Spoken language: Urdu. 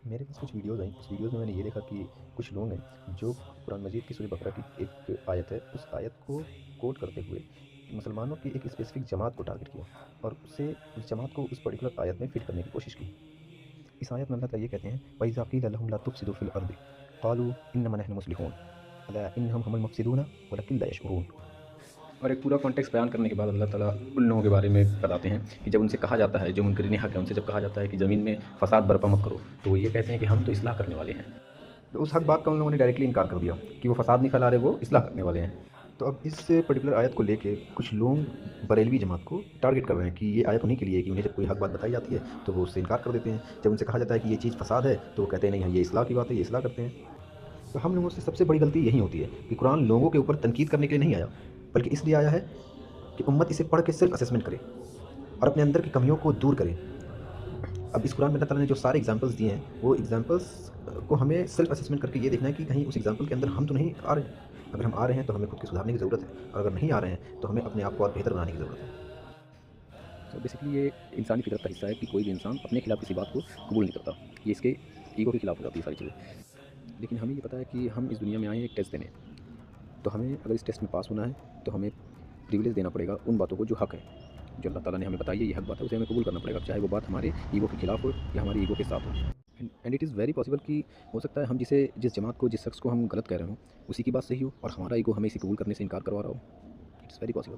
میرے پاس کچھ ویڈیوز آئیں، اس ویڈیوز میں نے یہ دیکھا کہ کچھ لوگ ہیں جو قرآن مجید کی سورہ بقرہ کی ایک آیت ہے، اس آیت کو کوٹ کرتے ہوئے مسلمانوں کی ایک اسپیسیفک جماعت کو ٹارگٹ کیا اور اس جماعت کو اس پرٹیکولر آیت میں فٹ کرنے کی کوشش کی۔ اس آیت میں اللہ تعالیٰ یہ کہتے ہیں وَإِذَا قِيلَ لَهُمْ لَا تُفْسِدُوا فِي الْأَرْضِ قَالُوا إِنَّمَا نَحْنُ مُصْلِحُونَ أَلَا إِنَّهُمْ هُمُ الْمُفْسِدُونَ وَلَكِنْ لَا يَشْعُرُونَ۔ اور ایک پورا کانٹیکس بیان کرنے کے بعد اللہ تعالیٰ ان لوگوں کے بارے میں بتاتے ہیں کہ جب ان سے کہا جاتا ہے، جو منکرین حق ہے، ان سے جب کہا جاتا ہے کہ زمین میں فساد برپا مت کرو، تو وہ یہ کہتے ہیں کہ ہم تو اصلاح کرنے والے ہیں۔ تو اس حق بات کا ان لوگوں نے ڈائریکٹلی انکار کر دیا کہ وہ فساد نہیں پھیلا رہے، وہ اصلاح کرنے والے ہیں۔ تو اب اس پرٹیکولر آیت کو لے کے کچھ لوگ بریلوی جماعت کو ٹارگٹ کر رہے ہیں کہ یہ آیت انہیں کے لیے ہے کہ انہیں جب کوئی حق بات بتائی جاتی ہے تو وہ اس سے انکار کر دیتے ہیں۔ جب ان سے کہا جاتا ہے کہ یہ چیز فساد ہے تو وہ کہتے ہیں نہیں، یہ اصلاح کی بات ہے، یہ اصلاح کرتے ہیں۔ تو ہم لوگوں سے سب سے بڑی غلطی یہی ہوتی ہے کہ قرآن لوگوں کے اوپر تنقید کرنے کے لیے نہیں آیا، بلکہ اس لیے آیا ہے کہ امت اسے پڑھ کے سیلف اسیسمنٹ کرے اور اپنے اندر کی کمیوں کو دور کرے۔ اب اس قرآن میں اللہ تعالیٰ نے جو سارے ایگزامپلس دیے ہیں، وہ ایگزامپلس کو ہمیں سیلف اسیسمنٹ کر کے یہ دیکھنا ہے کہ کہیں اس ایگزامپل کے اندر ہم تو نہیں آ رہے ہیں۔ اگر ہم آ رہے ہیں تو ہمیں خود کی سدھارنے کی ضرورت ہے، اور اگر نہیں آ رہے ہیں تو ہمیں اپنے آپ کو اور بہتر بنانے کی ضرورت ہے۔ تو بیسکلی یہ انسانی فطرت کا حصہ ہے کہ کوئی بھی انسان اپنے خلاف کسی بات کو قبول نہیں کرتا، یہ اس کے ایگو کے خلاف ہو جاتی ہے ساری چیزیں۔ لیکن ہمیں یہ پتہ ہے کہ ہم اس دنیا میں آئے ہیں ایک ٹیسٹ دینے، تو ہمیں اگر اس ٹیسٹ میں پاس ہونا ہے تو ہمیں پریویلیج دینا پڑے گا ان باتوں کو جو حق ہے، جو اللہ تعالیٰ نے ہمیں بتائی ہے یہ حق بات ہے، اسے ہمیں قبول کرنا پڑے گا، چاہے وہ بات ہمارے ایگو کے خلاف ہو یا ہمارے ایگو کے ساتھ ہو۔ And it is very possible کہ ہو سکتا ہے ہم جس جماعت کو، جس شخص کو ہم غلط کہہ رہے ہوں، اسی کی بات صحیح ہو اور ہمارا ایگو ہمیں اسے قبول کرنے سے انکار کروا رہا ہو۔ It's very possible.